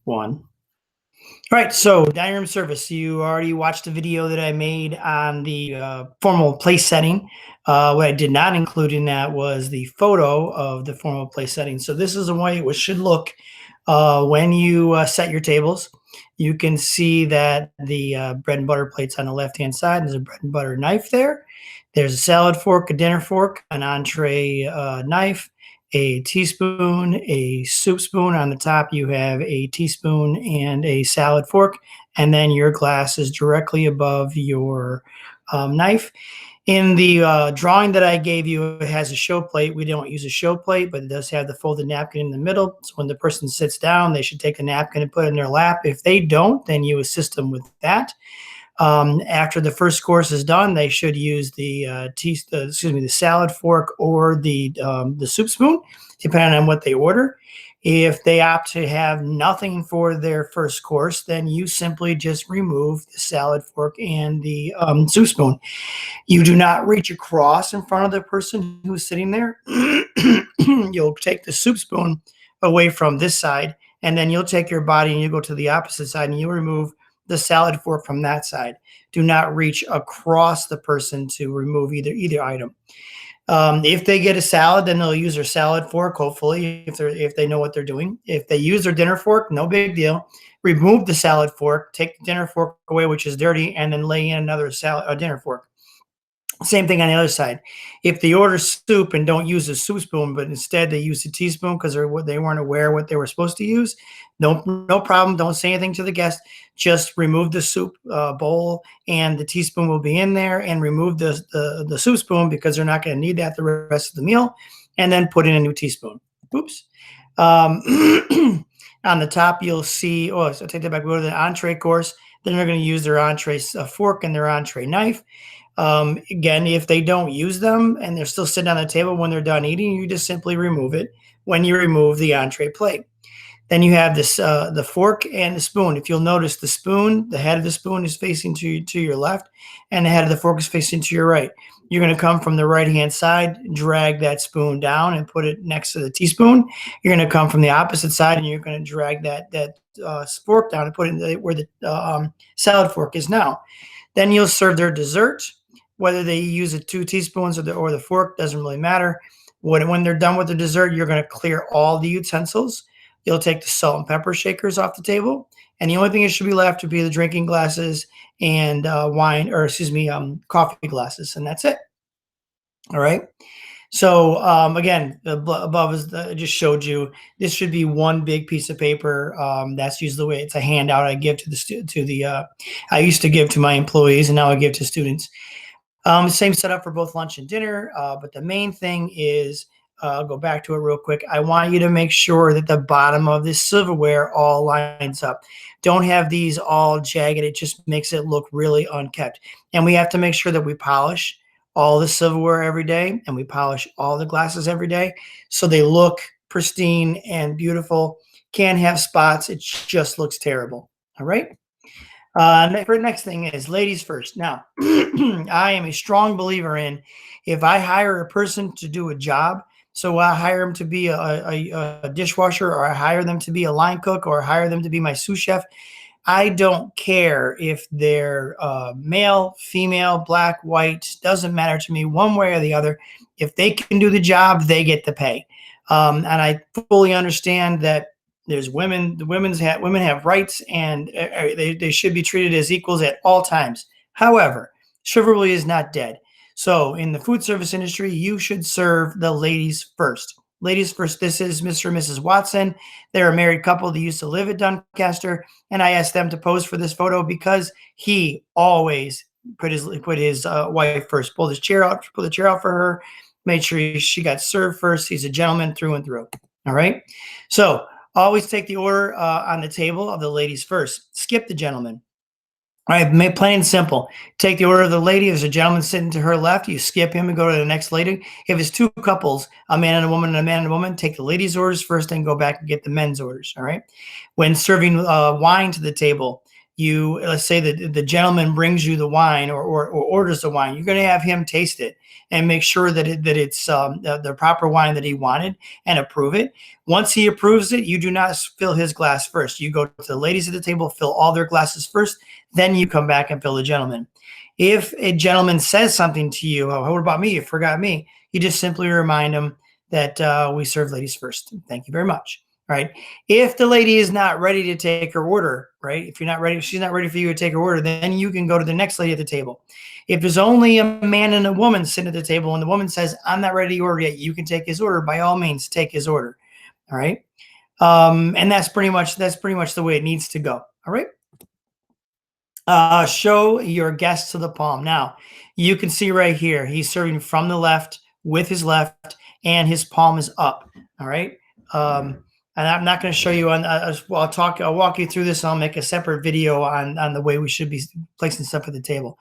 One. All right, so dining room service. You already watched the video that I made on the formal place setting. What I did not include in that was the photo of the formal place setting. So this is the way it should look when you set your tables. You can see that the bread and butter plates on the left-hand side. There's a bread and butter knife there. There's a salad fork, a dinner fork, an entree knife, a teaspoon, a soup spoon. On the top, you have a teaspoon and a salad fork, and then your glass is directly above your knife. In the drawing that I gave you, it has a show plate. We don't use a show plate, but it does have the folded napkin in the middle. So when the person sits down, they should take a napkin and put it in their lap. If they don't, then you assist them with that. After the first course is done, they should use the the salad fork or the soup spoon, depending on what they order. If they opt to have nothing for their first course, then you simply just remove the salad fork and the soup spoon. You do not reach across in front of the person who's sitting there. You'll take the soup spoon away from this side, and then you'll take your body and you go to the opposite side and you remove the salad fork from that side. Do not reach across the person to remove either item. If they get a salad, then they'll use their salad fork, hopefully, if they know what they're doing. If they use their dinner fork, no big deal. Remove the salad fork, take the dinner fork away, which is dirty, and then lay in another dinner fork. Same thing on the other side. If they order soup and don't use a soup spoon, but instead they use a teaspoon because they weren't aware what they were supposed to use, no problem. Don't say anything to the guest. Just remove the soup bowl and the teaspoon will be in there, and remove the soup spoon because they're not going to need that the rest of the meal, and then put in a new teaspoon. Oops. On the top, you'll see, so take that back. We go to the entree course. Then they're going to use their entree fork and their entree knife. Again, if they don't use them and they're still sitting on the table when they're done eating, you just simply remove it when you remove the entree plate. Then you have this the fork and the spoon. If you'll notice, the spoon, the head of the spoon is facing to your left, and the head of the fork is facing to your right. You're going to come from the right-hand side, drag that spoon down and put it next to the teaspoon. You're going to come from the opposite side, and you're going to drag that fork down and put it where the salad fork is now. Then you'll serve their dessert. Whether they use the 2 teaspoons or the fork doesn't really matter. When they're done with the dessert, you're going to clear all the utensils. You'll take the salt and pepper shakers off the table, and the only thing that should be left would be the drinking glasses and coffee glasses, and that's it. All right. So again, above is I just showed you. This should be one big piece of paper. That's usually the way. It's a handout I give I used to give to my employees, and now I give to students. Same setup for both lunch and dinner, but the main thing is, I'll go back to it real quick. I want you to make sure that the bottom of this silverware all lines up. Don't have these all jagged. It just makes it look really unkept. And we have to make sure that we polish all the silverware every day, and we polish all the glasses every day so they look pristine and beautiful. Can't have spots. It just looks terrible. All right. Next thing is ladies first. Now, I am a strong believer in, if I hire a person to do a job, so I hire them to be a dishwasher, or I hire them to be a line cook, or I hire them to be my sous chef, I don't care if they're male, female, black, white, doesn't matter to me one way or the other. If they can do the job, they get the pay. And I fully understand that there's women have rights, and they should be treated as equals at all times. However, chivalry is not dead. So in the food service industry, you should serve the ladies first. Ladies first. This is Mr. and Mrs. Watson. They're a married couple that used to live at Doncaster, and I asked them to pose for this photo because he always put his wife first. Pulled the chair out for her, made sure she got served first. He's a gentleman through and through. All right. So always take the order on the table of the ladies first. Skip the gentleman. All right, plain and simple. Take the order of the lady. If there's a gentleman sitting to her left, you skip him and go to the next lady. If it's 2 couples, a man and a woman and a man and a woman, take the ladies' orders first and go back and get the men's orders, all right? When serving wine to the table, let's say that the gentleman brings you the wine, or orders the wine, you're going to have him taste it and make sure that it's the proper wine that he wanted, and approve it. Once he approves it, you do not fill his glass first. You go to the ladies at the table, fill all their glasses first, then you come back and fill the gentleman. If a gentleman says something to you, oh, what about me? You forgot me. You just simply remind them that we serve ladies first. Thank you very much. Right. If the lady is not ready to take her order, right? If you're not ready, if she's not ready for you to take her order, then you can go to the next lady at the table. If there's only a man and a woman sitting at the table and the woman says, I'm not ready to order yet, you can take his order. By all means, take his order. All right. And that's pretty much the way it needs to go. All right. Show your guests to the palm. Now, you can see right here, he's serving from the left with his left, and his palm is up. All right. And I'm not going to show you on. I'll walk you through this. And I'll make a separate video on the way we should be placing stuff at the table.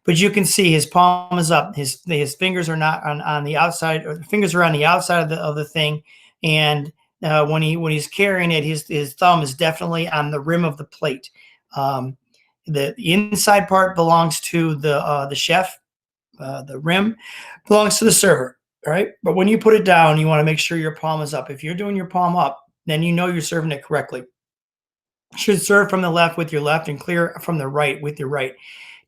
But you can see his palm is up. His fingers are not on the outside. Or the fingers are on the outside of the thing. And when he's carrying it, his thumb is definitely on the rim of the plate. The inside part belongs to the chef. The rim belongs to the server. All right. But when you put it down, you want to make sure your palm is up. If you're doing your palm up, then you know you're serving it correctly. You should serve from the left with your left and clear from the right with your right,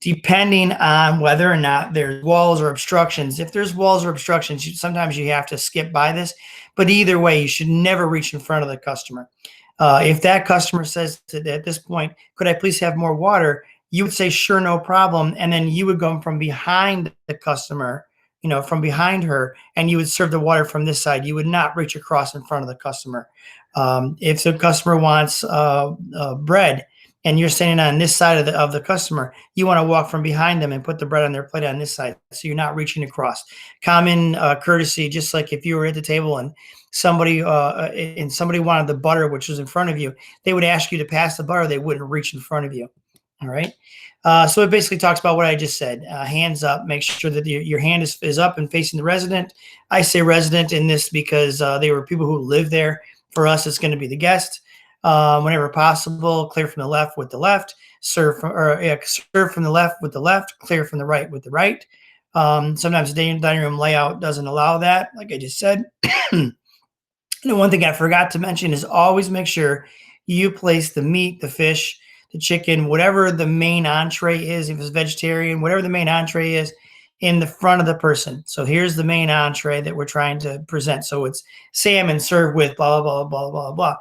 depending on whether or not there's walls or obstructions. If there's walls or obstructions, sometimes you have to skip by this. But either way, you should never reach in front of the customer. If that customer says at this point, could I please have more water? You would say, sure, no problem. And then you would go from behind the customer, from behind her, and you would serve the water from this side. You would not reach across in front of the customer. If the customer wants bread and you're standing on this side of the customer, you want to walk from behind them and put the bread on their plate on this side. So you're not reaching across. Common courtesy, just like if you were at the table and somebody wanted the butter, which was in front of you, they would ask you to pass the butter. They wouldn't reach in front of you. All right. So it basically talks about what I just said. Hands up. Make sure that your hand is up and facing the resident. I say resident in this because they were people who live there. For us, it's going to be the guest. Whenever possible, clear from the left with the left. Serve from the left with the left. Clear from the right with the right. Sometimes the dining room layout doesn't allow that, like I just said. And one thing I forgot to mention is always make sure you place the meat, the fish, the chicken, whatever the main entree is, if it's vegetarian, whatever the main entree is, in the front of the person. So here's the main entree that we're trying to present. So it's salmon served with blah, blah, blah, blah, blah, blah.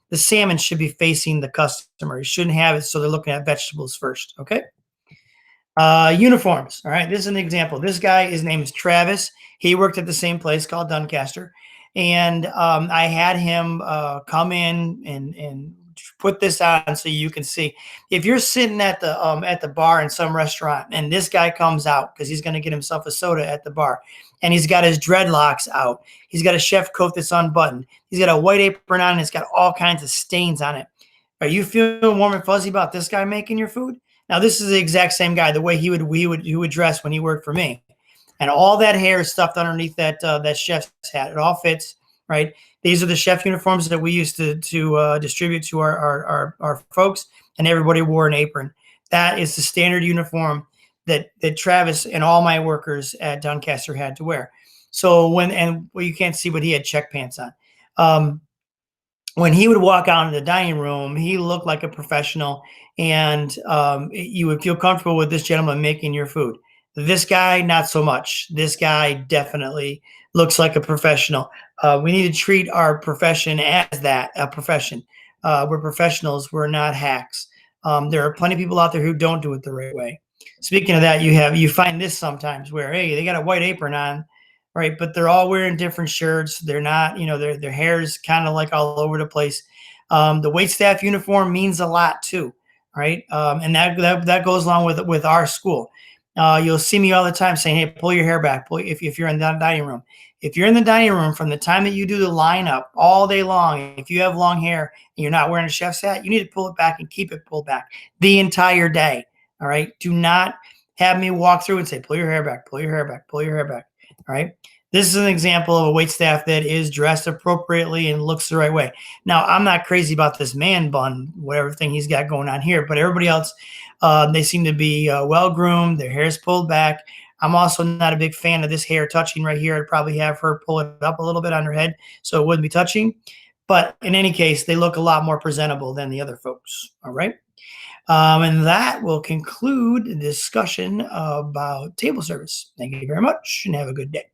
The salmon should be facing the customer. You shouldn't have it so they're looking at vegetables first, okay? Uniforms, all right? This is an example. This guy, his name is Travis. He worked at the same place called Doncaster. And I had him come in and put this on so you can see. If you're sitting at the bar in some restaurant and this guy comes out because he's going to get himself a soda at the bar, and he's got his dreadlocks out, he's got a chef coat that's unbuttoned, he's got a white apron on, and it's got all kinds of stains on it. Are you feeling warm and fuzzy about this guy making your food? Now, this is the exact same guy, the way he would dress when he worked for me. And all that hair is stuffed underneath that chef's hat. It all fits, right? These are the chef uniforms that we used to distribute to our folks, and everybody wore an apron. That is the standard uniform that Travis and all my workers at Doncaster had to wear. So you can't see, but he had check pants on. When he would walk out in the dining room, he looked like a professional, and you would feel comfortable with this gentleman making your food. This guy, not so much. This guy definitely looks like a professional. We need to treat our profession as that, a profession. We're professionals. We're not hacks. There are plenty of people out there who don't do it the right way. Speaking of that, you find this sometimes where, hey, they got a white apron on, right? But they're all wearing different shirts. They're not, their hair is kind of like all over the place. The waitstaff uniform means a lot too, right? And that goes along with our school. You'll see me all the time saying, hey, pull your hair back. If you're in the dining room. If you're in the dining room from the time that you do the lineup all day long, if you have long hair and you're not wearing a chef's hat, you need to pull it back and keep it pulled back the entire day. All right. Do not have me walk through and say, pull your hair back, pull your hair back, pull your hair back. All right. This is an example of a wait staff that is dressed appropriately and looks the right way. Now, I'm not crazy about this man bun, whatever thing he's got going on here, but everybody else, they seem to be well groomed. Their hair's pulled back. I'm also not a big fan of this hair touching right here. I'd probably have her pull it up a little bit on her head so it wouldn't be touching. But in any case, they look a lot more presentable than the other folks. All right. And that will conclude the discussion about table service. Thank you very much and have a good day.